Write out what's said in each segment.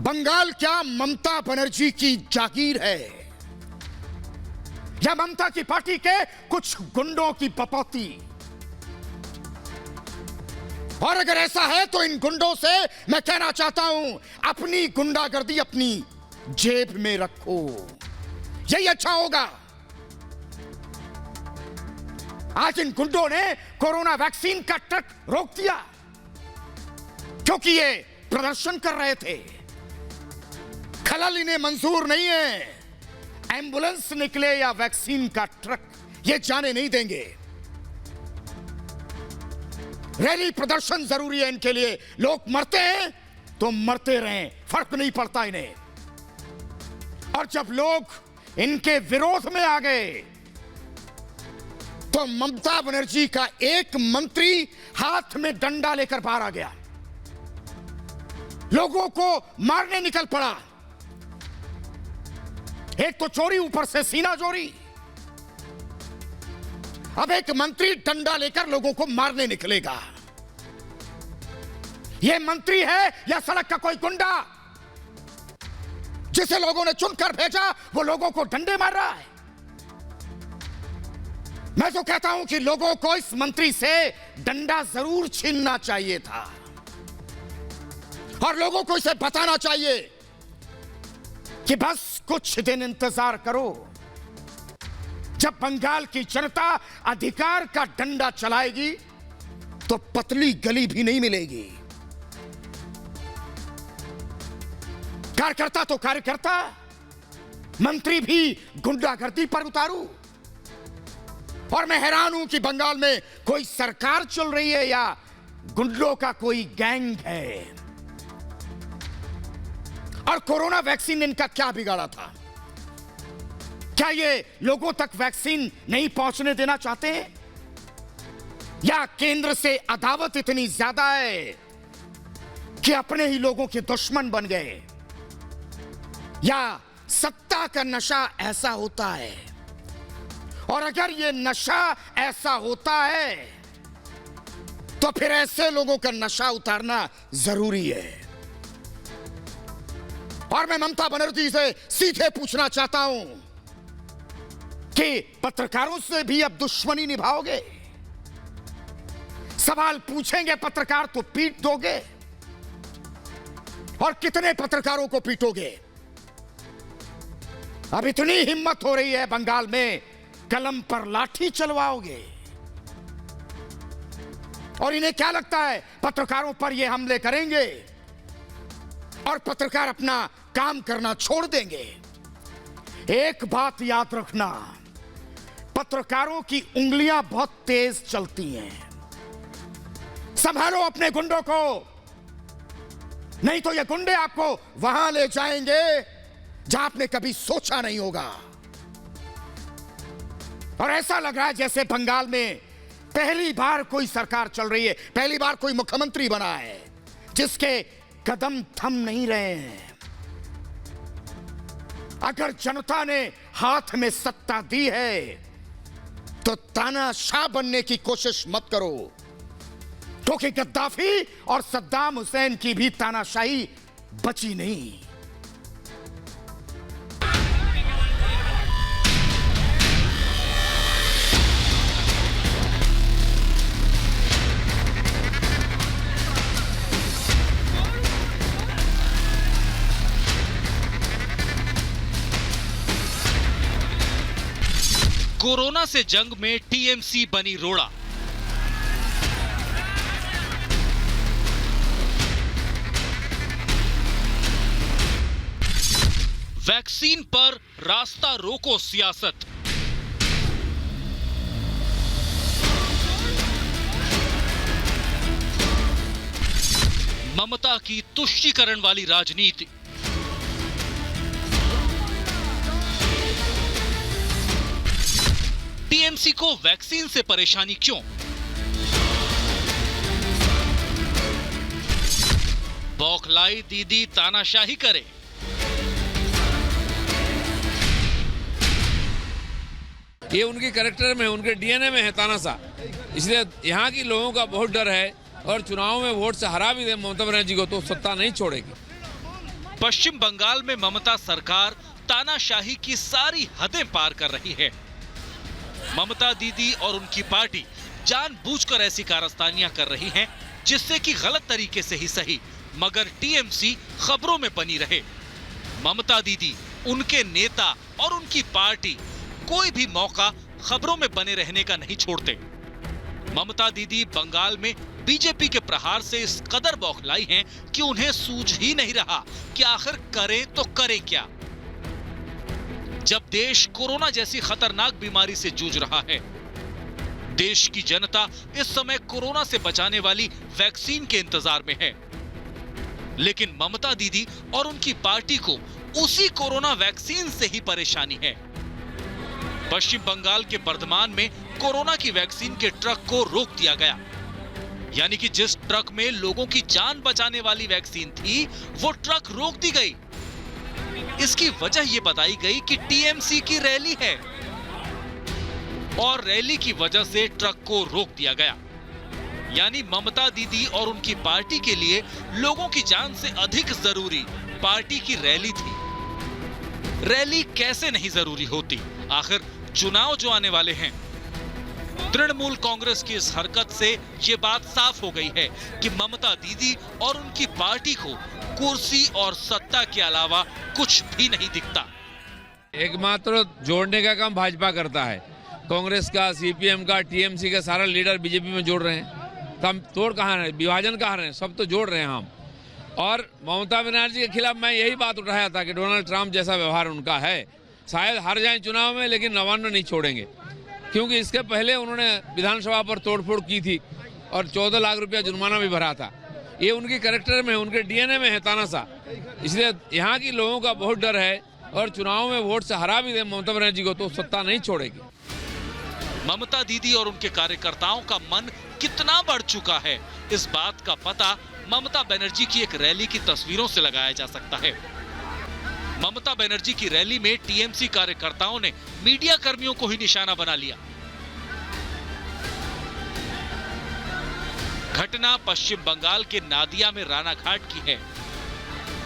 बंगाल क्या ममता बनर्जी की जागीर है या ममता की पार्टी के कुछ गुंडों की पपौती? और अगर ऐसा है तो इन गुंडों से मैं कहना चाहता हूं, अपनी गुंडागर्दी अपनी जेब में रखो, यही अच्छा होगा। आज इन गुंडों ने कोरोना वैक्सीन का ट्रक रोक दिया क्योंकि ये प्रदर्शन कर रहे थे। खलल इन्हें मंजूर नहीं है। एम्बुलेंस निकले या वैक्सीन का ट्रक, ये जाने नहीं देंगे। रैली प्रदर्शन जरूरी है इनके लिए। लोग मरते हैं तो मरते रहें, फर्क नहीं पड़ता इन्हें। और जब लोग इनके विरोध में आ गए तो ममता बनर्जी का एक मंत्री हाथ में डंडा लेकर बाहर आ गया, लोगों को मारने निकल पड़ा। एक तो चोरी, ऊपर से सीना चोरी। अब एक मंत्री डंडा लेकर लोगों को मारने निकलेगा। यह मंत्री है या सड़क का कोई गुंडा जिसे लोगों ने चुनकर भेजा, वो लोगों को डंडे मार रहा है? मैं तो कहता हूं कि लोगों को इस मंत्री से डंडा जरूर छीनना चाहिए था और लोगों को इसे बताना चाहिए कि बस कुछ दिन इंतजार करो। जब बंगाल की जनता अधिकार का डंडा चलाएगी तो पतली गली भी नहीं मिलेगी। कार्यकर्ता तो कार्यकर्ता, मंत्री भी गुंडागर्दी पर उतारू। और मैं हैरान हूं कि बंगाल में कोई सरकार चल रही है या गुंडों का कोई गैंग है। और कोरोना वैक्सीन इनका क्या बिगाड़ा था? क्या ये लोगों तक वैक्सीन नहीं पहुंचने देना चाहते हैं? या केंद्र से अदावत इतनी ज्यादा है कि अपने ही लोगों के दुश्मन बन गए? या सत्ता का नशा ऐसा होता है? और अगर ये नशा ऐसा होता है तो फिर ऐसे लोगों का नशा उतारना जरूरी है। और मैं ममता बनर्जी से सीधे पूछना चाहता हूं कि पत्रकारों से भी अब दुश्मनी निभाओगे? सवाल पूछेंगे पत्रकार तो पीट दोगे? और कितने पत्रकारों को पीटोगे? अब इतनी हिम्मत हो रही है बंगाल में, कलम पर लाठी चलवाओगे? और इन्हें क्या लगता है पत्रकारों पर ये हमले करेंगे और पत्रकार अपना काम करना छोड़ देंगे? एक बात याद रखना, पत्रकारों की उंगलियां बहुत तेज चलती हैं। संभालो अपने गुंडों को, नहीं तो ये गुंडे आपको वहां ले जाएंगे जहां आपने कभी सोचा नहीं होगा। और ऐसा लग रहा है जैसे बंगाल में पहली बार कोई सरकार चल रही है, पहली बार कोई मुख्यमंत्री बना है जिसके कदम थम नहीं रहे हैं। अगर जनता ने हाथ में सत्ता दी है तो तानाशाह बनने की कोशिश मत करो, क्योंकि गद्दाफी और सद्दाम हुसैन की भी तानाशाही बची नहीं। कोरोना से जंग में टीएमसी बनी रोड़ा। वैक्सीन पर रास्ता रोको सियासत। ममता की तुष्टीकरण वाली राजनीति। टीएमसी को वैक्सीन से परेशानी क्यों? बौखलाई दीदी तानाशाही करे। ये उनके कैरेक्टर में, उनके डीएनए में है तानाशाह। इसलिए यहाँ की लोगों का बहुत डर है और चुनाव में वोट से हरा भी दे ममता बनर्जी को तो सत्ता नहीं छोड़ेगी। पश्चिम बंगाल में ममता सरकार तानाशाही की सारी हदें पार कर रही है। ममता दीदी और उनकी पार्टी जानबूझकर ऐसी कारस्तानियां कर रही हैं जिससे कि गलत तरीके से ही सही मगर टीएमसी खबरों में बनी रहे। ममता दीदी, उनके नेता और उनकी पार्टी कोई भी मौका खबरों में बने रहने का नहीं छोड़ते। ममता दीदी बंगाल में बीजेपी के प्रहार से इस कदर बौखलाई हैं कि उन्हें सूझ ही नहीं रहा कि आखिर करें तो करें क्या। जब देश कोरोना जैसी खतरनाक बीमारी से जूझ रहा है, देश की जनता इस समय कोरोना से बचाने वाली वैक्सीन के इंतजार में है, लेकिन ममता दीदी और उनकी पार्टी को उसी कोरोना वैक्सीन से ही परेशानी है। पश्चिम बंगाल के बर्धमान में कोरोना की वैक्सीन के ट्रक को रोक दिया गया, यानी कि जिस ट्रक में लोगों की जान बचाने वाली वैक्सीन थी वो ट्रक रोक दी गई। इसकी वजह यह बताई गई कि टीएमसी की रैली है और रैली की वजह से ट्रक को रोक दिया गया। यानी ममता दीदी और उनकी पार्टी के लिए लोगों की जान से अधिक जरूरी पार्टी की रैली थी। रैली कैसे नहीं जरूरी होती, आखिर चुनाव जो आने वाले हैं। तृणमूल कांग्रेस की इस हरकत से ये बात साफ हो गई है कि ममता दीदी और उनकी पार्टी को कुर्सी और सत्ता के अलावा कुछ भी नहीं दिखता। एकमात्र जोड़ने का काम भाजपा करता है। कांग्रेस का, सीपीएम का, टीएमसी का सारा लीडर बीजेपी में जोड़ रहे हैं। तो हम तोड़ कहाँ रहे हैं, विभाजन कहाँ रहे हैं, सब तो जोड़ रहे हैं हम। और ममता बनर्जी के खिलाफ मैं यही बात उठाया था कि डोनाल्ड ट्रंप जैसा व्यवहार उनका है। शायद हार जाए चुनाव में लेकिन नवान्न नहीं छोड़ेंगे, क्योंकि इसके पहले उन्होंने विधानसभा पर तोड़फोड़ की थी और 14 लाख रुपया जुर्माना भी भरा था। ये उनकी कैरेक्टर में, उनके डीएनए में है तानाशाह। इसलिए यहाँ की लोगों का बहुत डर है और चुनाव में वोट से हरा भी दे ममता बनर्जी को तो सत्ता नहीं छोड़ेगी। ममता दीदी और उनके कार्यकर्ताओं का मन कितना बढ़ चुका है, इस बात का पता ममता बनर्जी की एक रैली की तस्वीरों से लगाया जा सकता है। ममता बनर्जी की रैली में टीएमसी कार्यकर्ताओं ने मीडिया कर्मियों को ही निशाना बना लिया। घटना पश्चिम बंगाल के नादिया में राना घाट की है।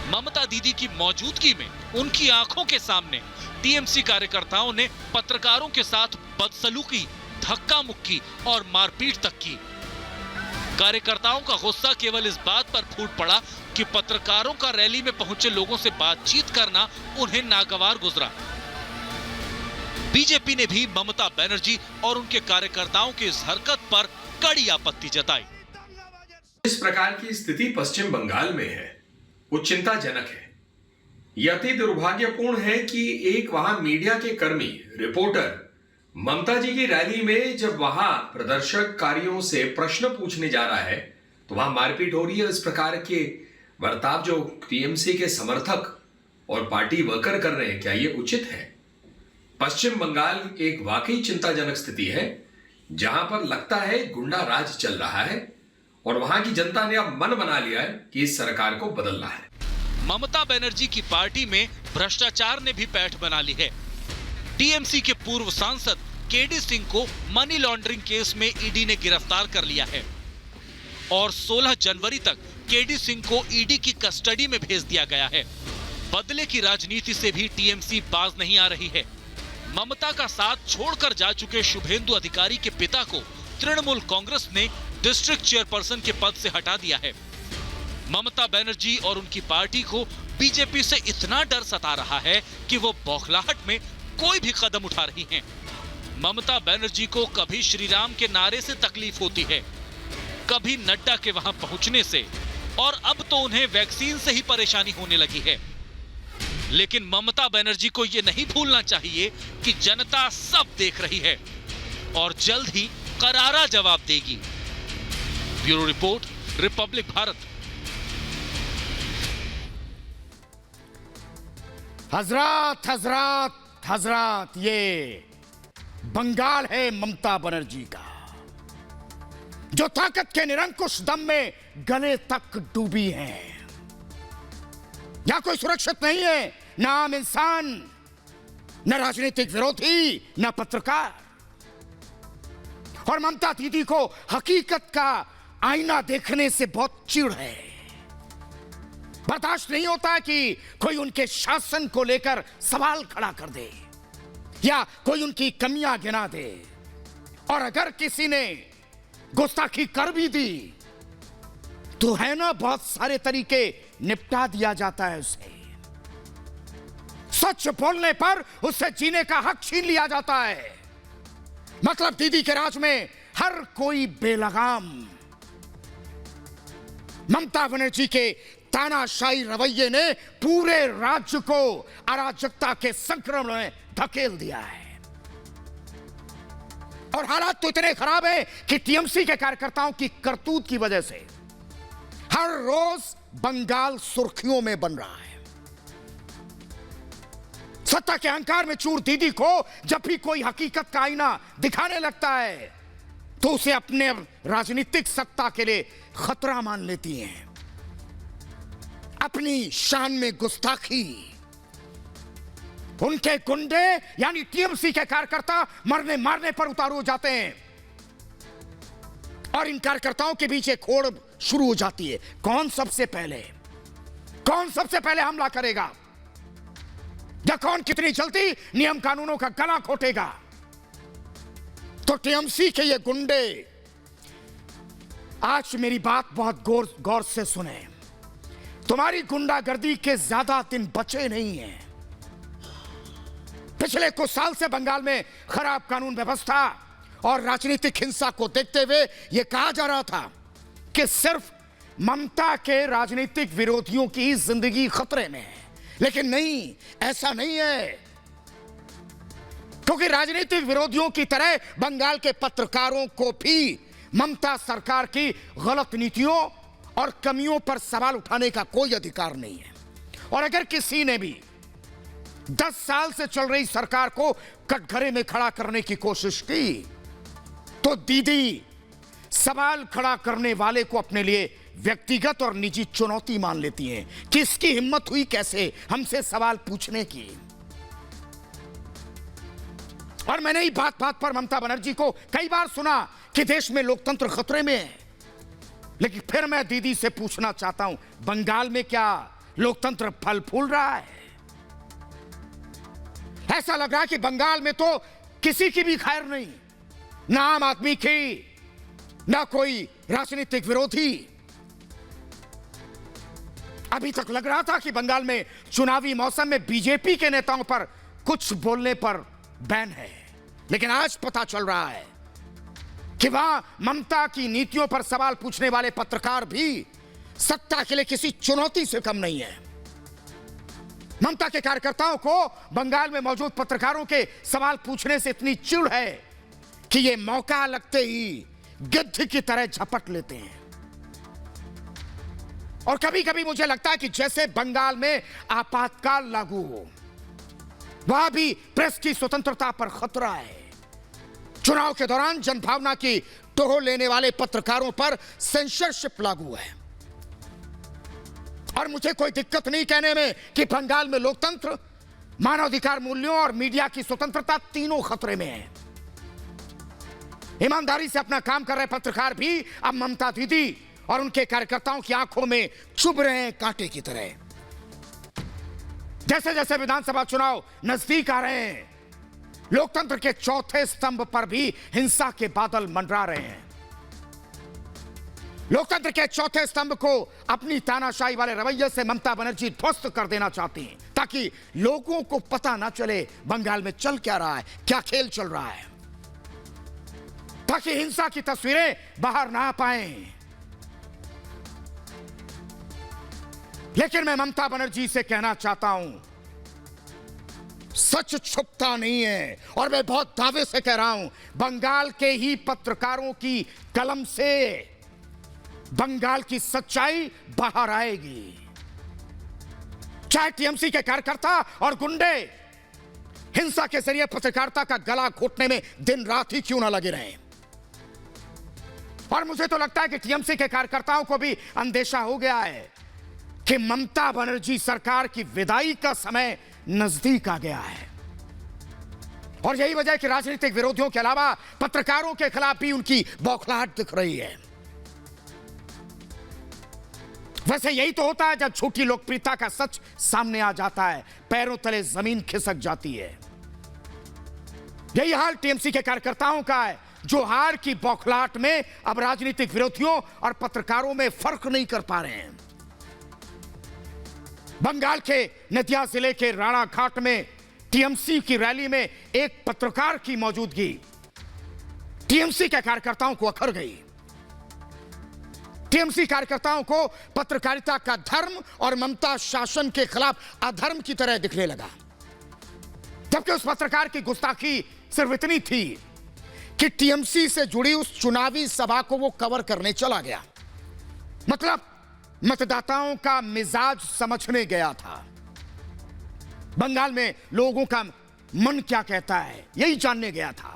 ममता दीदी की मौजूदगी में उनकी आंखों के सामने टीएमसी कार्यकर्ताओं ने पत्रकारों के साथ बदसलूकी, धक्का मुक्की और मारपीट तक की। कार्यकर्ताओं का गुस्सा केवल इस बात पर फूट पड़ा कि पत्रकारों का रैली में पहुंचे लोगों से बातचीत करना उन्हें नागवार गुजरा। बीजेपी ने भी ममता बनर्जी और उनके कार्यकर्ताओं की इस हरकत पर कड़ी आपत्ति जताई। इस प्रकार की स्थिति पश्चिम बंगाल में है वो चिंताजनक है। यह अति दुर्भाग्यपूर्ण है कि एक वहां मीडिया के कर्मी, रिपोर्टर ममता जी की रैली में जब वहां प्रदर्शनकारियों से प्रश्न पूछने जा रहा है तो वहां मारपीट हो रही है। इस प्रकार के बर्ताव जो टीएमसी के समर्थक और पार्टी वर्कर कर रहे हैं, क्या ये उचित है? पश्चिम बंगाल एक वाकई चिंताजनक स्थिति है जहां पर लगता है गुंडा राज चल रहा है और वहां की जनता ने अब मन बना लिया है कि इस सरकार को बदलना है। ममता बनर्जी की पार्टी में भ्रष्टाचार ने भी पैठ बना ली है। टीएमसी के पूर्व सांसद केडी सिंह को मनी लॉन्ड्रिंग केस में ईडी ने गिरफ्तार कर लिया है और 16 जनवरी तक केडी सिंह को ईडी की कस्टडी में भेज दिया गया है। बदले की राजनीति से भी टीएमसी बाज नहीं आ रही है। ममता का साथ छोड़कर जा चुके शुभेंदु अधिकारी के पिता को तृणमूल कांग्रेस ने डिस्ट्रिक्ट चेयरपर्सन के पद से हटा दिया है। ममता बनर्जी और उनकी पार्टी को बीजेपी से इतना डर सता रहा है कि वो बौखलाहट में कोई भी कदम उठा रही हैं। ममता बनर्जी को कभी श्री राम के नारे से तकलीफ होती है, कभी नड्डा के वहां पहुंचने से, और अब तो उन्हें वैक्सीन से ही परेशानी होने लगी है। लेकिन ममता बनर्जी को यह नहीं भूलना चाहिए कि जनता सब देख रही है और जल्द ही करारा जवाब देगी। Bureau report, Republic Bharat. हजरत हजरत हजरत, ये बंगाल है ममता बनर्जी का, जो ताकत के निरंकुश दम में गले तक डूबी है। यहां कोई सुरक्षित नहीं है, ना आम इंसान, न राजनीतिक विरोधी, न पत्रकार। और ममता दीदी को हकीकत का आईना देखने से बहुत चिढ़ है। बर्दाश्त नहीं होता कि कोई उनके शासन को लेकर सवाल खड़ा कर दे या कोई उनकी कमियां गिना दे। और अगर किसी ने गुस्ताखी कर भी दी तो है ना, बहुत सारे तरीके निपटा दिया जाता है उसे। सच बोलने पर उससे जीने का हक छीन लिया जाता है। मतलब दीदी के राज में हर कोई बेलगाम। ममता बनर्जी के तानाशाही रवैये ने पूरे राज्य को अराजकता के संक्रमण में धकेल दिया है। और हालात तो इतने खराब है कि टीएमसी के कार्यकर्ताओं की करतूत की वजह से हर रोज बंगाल सुर्खियों में बन रहा है। सत्ता के अहंकार में चूर दीदी को जब भी कोई हकीकत का आईना दिखाने लगता है तो उसे अपने राजनीतिक सत्ता के लिए खतरा मान लेती हैं। अपनी शान में गुस्ताखी। उनके गुंडे यानी टीएमसी के कार्यकर्ता मरने मारने पर उतारू जाते हैं और इन कार्यकर्ताओं के बीच एक होड़ शुरू हो जाती है। कौन सबसे पहले हमला करेगा या कौन कितनी जल्दी नियम कानूनों का गला घोटेगा। तो टीएमसी के ये गुंडे, आज मेरी बात बहुत गौर से सुने। तुम्हारी गुंडागर्दी के ज्यादा दिन बचे नहीं हैं। पिछले कुछ साल से बंगाल में खराब कानून व्यवस्था और राजनीतिक हिंसा को देखते हुए यह कहा जा रहा था कि सिर्फ ममता के राजनीतिक विरोधियों की जिंदगी खतरे में है। लेकिन नहीं, ऐसा नहीं है, क्योंकि राजनीतिक विरोधियों की तरह बंगाल के पत्रकारों को भी ममता सरकार की गलत नीतियों और कमियों पर सवाल उठाने का कोई अधिकार नहीं है। और अगर किसी ने भी 10 साल से चल रही सरकार को कटघरे में खड़ा करने की कोशिश की तो दीदी सवाल खड़ा करने वाले को अपने लिए व्यक्तिगत और निजी चुनौती मान लेती हैं कि इसकी हिम्मत हुई कैसे हमसे सवाल पूछने की। और मैंने ही बात बात पर ममता बनर्जी को कई बार सुना कि देश में लोकतंत्र खतरे में है। लेकिन फिर मैं दीदी से पूछना चाहता हूं, बंगाल में क्या लोकतंत्र फल फूल रहा है? ऐसा लग रहा है कि बंगाल में तो किसी की भी खैर नहीं, ना आम आदमी की, ना कोई राजनीतिक विरोधी। अभी तक लग रहा था कि बंगाल में चुनावी मौसम में बीजेपी के नेताओं पर कुछ बोलने पर बैन है, लेकिन आज पता चल रहा है कि वहां ममता की नीतियों पर सवाल पूछने वाले पत्रकार भी सत्ता के लिए किसी चुनौती से कम नहीं है। ममता के कार्यकर्ताओं को बंगाल में मौजूद पत्रकारों के सवाल पूछने से इतनी चिढ़ है कि ये मौका लगते ही गिद्ध की तरह झपट लेते हैं। और कभी कभी मुझे लगता है कि जैसे बंगाल में आपातकाल लागू हो, वहां भी प्रेस की स्वतंत्रता पर खतरा है। चुनाव के दौरान जनभावना की टोह लेने वाले पत्रकारों पर सेंसरशिप लागू है। और मुझे कोई दिक्कत नहीं कहने में कि बंगाल में लोकतंत्र, मानवाधिकार मूल्यों और मीडिया की स्वतंत्रता तीनों खतरे में है। ईमानदारी से अपना काम कर रहे पत्रकार भी अब ममता दीदी और उनके कार्यकर्ताओं की आंखों में चुभ रहे हैं कांटे की तरह। जैसे जैसे विधानसभा चुनाव नजदीक आ रहे हैं, लोकतंत्र के चौथे स्तंभ पर भी हिंसा के बादल मंडरा रहे हैं। लोकतंत्र के चौथे स्तंभ को अपनी तानाशाही वाले रवैये से ममता बनर्जी ध्वस्त कर देना चाहती हैं, ताकि लोगों को पता ना चले बंगाल में चल क्या रहा है, क्या खेल चल रहा है, ताकि हिंसा की तस्वीरें बाहर ना आ पाएं। लेकिन मैं ममता बनर्जी से कहना चाहता हूं, सच छुपता नहीं है। और मैं बहुत दावे से कह रहा हूं, बंगाल के ही पत्रकारों की कलम से बंगाल की सच्चाई बाहर आएगी। चाहे टीएमसी के कार्यकर्ता और गुंडे हिंसा के जरिए पत्रकारिता का गला घोटने में दिन रात ही क्यों ना लगे रहें। और मुझे तो लगता है कि टीएमसी के कार्यकर्ताओं को भी अंदेशा हो गया है कि ममता बनर्जी सरकार की विदाई का समय नजदीक आ गया है। और यही वजह है कि राजनीतिक विरोधियों के अलावा पत्रकारों के खिलाफ भी उनकी बौखलाहट दिख रही है। वैसे यही तो होता है जब झूठी लोकप्रियता का सच सामने आ जाता है, पैरों तले जमीन खिसक जाती है। यही हाल टीएमसी के कार्यकर्ताओं का है, जो हार की बौखलाहट में अब राजनीतिक विरोधियों और पत्रकारों में फर्क नहीं कर पा रहे हैं। बंगाल के नदिया जिले के राणाघाट में टीएमसी की रैली में एक पत्रकार की मौजूदगी टीएमसी के कार्यकर्ताओं को अखर गई। टीएमसी कार्यकर्ताओं को पत्रकारिता का धर्म और ममता शासन के खिलाफ अधर्म की तरह दिखने लगा, जबकि उस पत्रकार की गुस्ताखी सिर्फ इतनी थी कि टीएमसी से जुड़ी उस चुनावी सभा को वो कवर करने चला गया। मतलब मतदाताओं का मिजाज समझने गया था, बंगाल में लोगों का मन क्या कहता है यही जानने गया था,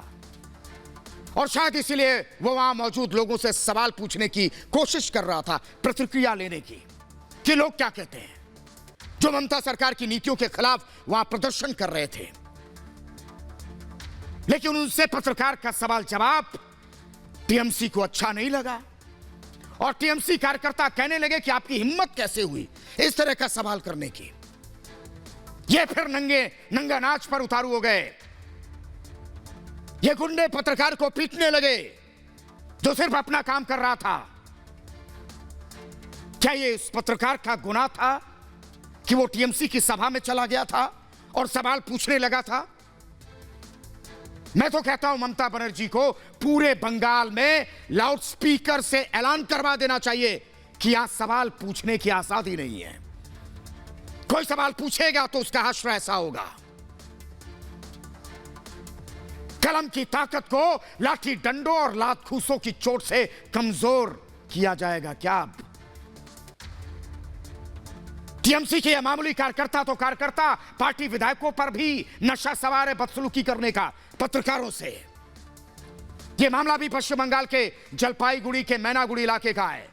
और शायद इसीलिए वो वहां मौजूद लोगों से सवाल पूछने की कोशिश कर रहा था, प्रतिक्रिया लेने की कि लोग क्या कहते हैं, जो ममता सरकार की नीतियों के खिलाफ वहां प्रदर्शन कर रहे थे। लेकिन उनसे पत्रकार का सवाल जवाब टीएमसी को अच्छा नहीं लगा, और टीएमसी कार्यकर्ता कहने लगे कि आपकी हिम्मत कैसे हुई इस तरह का सवाल करने की। ये फिर नंगा नाच पर उतारू हो गए। ये गुंडे पत्रकार को पीटने लगे जो सिर्फ अपना काम कर रहा था। क्या ये इस पत्रकार का गुनाह था कि वो टीएमसी की सभा में चला गया था और सवाल पूछने लगा था? मैं तो कहता हूं ममता बनर्जी को पूरे बंगाल में लाउड स्पीकर से ऐलान करवा देना चाहिए कि यहां सवाल पूछने की आजादी नहीं है। कोई सवाल पूछेगा तो उसका हश्र ऐसा होगा। कलम की ताकत को लाठी डंडों और लात खूसों की चोट से कमजोर किया जाएगा क्या? टीएमसी के मामूली कार्यकर्ता तो कार्यकर्ता, पार्टी विधायकों पर भी नशा सवार है बदसलूकी करने का पत्रकारों से। यह मामला भी पश्चिम बंगाल के जलपाईगुड़ी के मैनागुड़ी इलाके का है,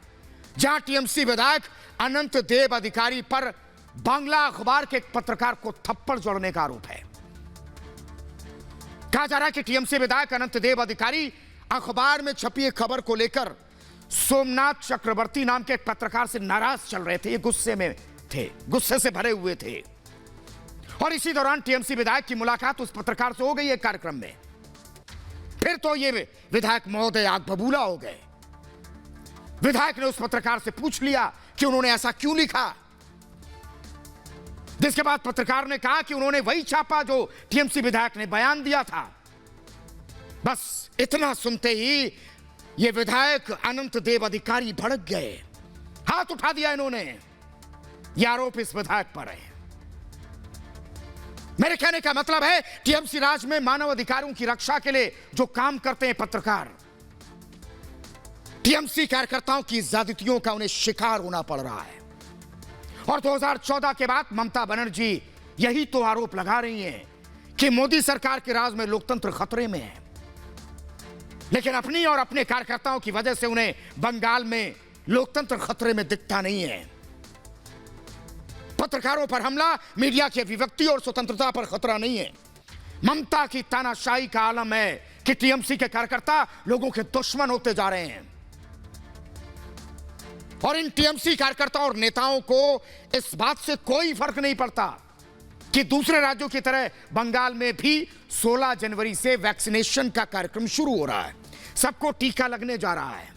जहां टीएमसी विधायक अनंत देव अधिकारी पर बांग्ला अखबार के एक पत्रकार को थप्पड़ जोड़ने का आरोप है। कहा जा रहा है कि टीएमसी विधायक अनंत देव अधिकारी अखबार में छपी एक खबर को लेकर सोमनाथ चक्रवर्ती नाम के एक पत्रकार से नाराज चल रहे थे। ये गुस्से में थे, गुस्से से भरे हुए थे, और इसी दौरान टीएमसी विधायक की मुलाकात उस पत्रकार से हो गई एक कार्यक्रम में। फिर तो ये विधायक महोदय आग बबूला हो गए। विधायक ने उस पत्रकार से पूछ लिया कि उन्होंने ऐसा क्यों लिखा, जिसके बाद पत्रकार ने कहा कि उन्होंने वही छापा जो टीएमसी विधायक ने बयान दिया था। बस इतना सुनते ही ये विधायक अनंत देव अधिकारी भड़क गए, हाथ उठा दिया इन्होंने। यह आरोप इस विधायक पर है। मेरे कहने का मतलब है टीएमसी राज में मानव अधिकारों की रक्षा के लिए जो काम करते हैं पत्रकार, टीएमसी कार्यकर्ताओं की ज्यादतियों का उन्हें शिकार होना पड़ रहा है। और 2014 के बाद ममता बनर्जी यही तो आरोप लगा रही हैं कि मोदी सरकार के राज में लोकतंत्र खतरे में है। लेकिन अपनी और अपने कार्यकर्ताओं की वजह से उन्हें बंगाल में लोकतंत्र खतरे में दिखता नहीं है। पत्रकारों पर हमला मीडिया की अभिव्यक्ति और स्वतंत्रता पर खतरा नहीं है। ममता की तानाशाही का आलम है कि टीएमसी के कार्यकर्ता लोगों के दुश्मन होते जा रहे हैं, और इन टीएमसी कार्यकर्ताओं और नेताओं को इस बात से कोई फर्क नहीं पड़ता कि दूसरे राज्यों की तरह बंगाल में भी 16 जनवरी से वैक्सीनेशन का कार्यक्रम शुरू हो रहा है। सबको टीका लगने जा रहा है।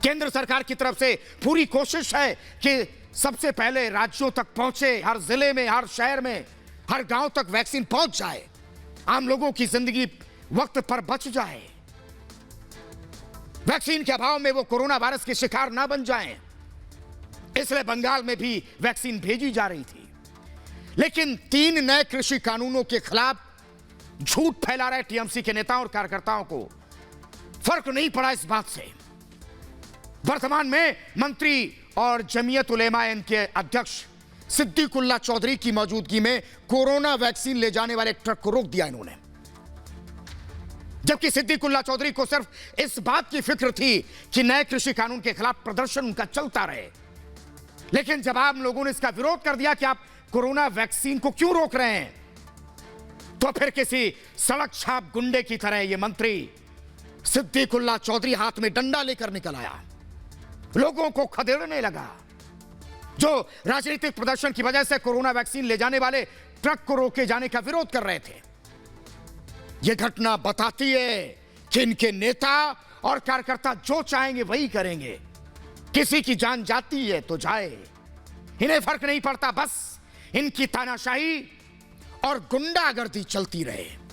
केंद्र सरकार की तरफ से पूरी कोशिश है कि सबसे पहले राज्यों तक पहुंचे, हर जिले में, हर शहर में, हर गांव तक वैक्सीन पहुंच जाए, आम लोगों की जिंदगी वक्त पर बच जाए, वैक्सीन के अभाव में वो कोरोना वायरस के शिकार ना बन जाएं। इसलिए बंगाल में भी वैक्सीन भेजी जा रही थी। लेकिन 3 नए कृषि कानूनों के खिलाफ झूठ फैला रहे टीएमसी के नेताओं और कार्यकर्ताओं को फर्क नहीं पड़ा इस बात से। वर्तमान में मंत्री और जमीयत उलेमा-ए-हिंद के अध्यक्ष सिद्दीकुल्ला चौधरी की मौजूदगी में कोरोना वैक्सीन ले जाने वाले ट्रक को रोक दिया इन्होंने, जबकि सिद्दीकुल्ला चौधरी को सिर्फ इस बात की फिक्र थी कि नए कृषि कानून के खिलाफ प्रदर्शन उनका चलता रहे। लेकिन जब आम लोगों ने इसका विरोध कर दिया कि आप कोरोना वैक्सीन को क्यों रोक रहे हैं, तो फिर किसी सड़क छाप गुंडे की तरह यह मंत्री सिद्दीकुल्ला चौधरी हाथ में डंडा लेकर निकल आया। लोगों को खदेड़ने लगा। जो राजनीतिक प्रदर्शन की वजह से कोरोना वैक्सीन ले जाने वाले ट्रक को रोके जाने का विरोध कर रहे थे। यह घटना बताती है कि इनके नेता और कार्यकर्ता जो चाहेंगे वही करेंगे। किसी की जान जाती है तो जाए, इन्हें फर्क नहीं पड़ता, बस इनकी तानाशाही और गुंडागर्दी चलती रहे।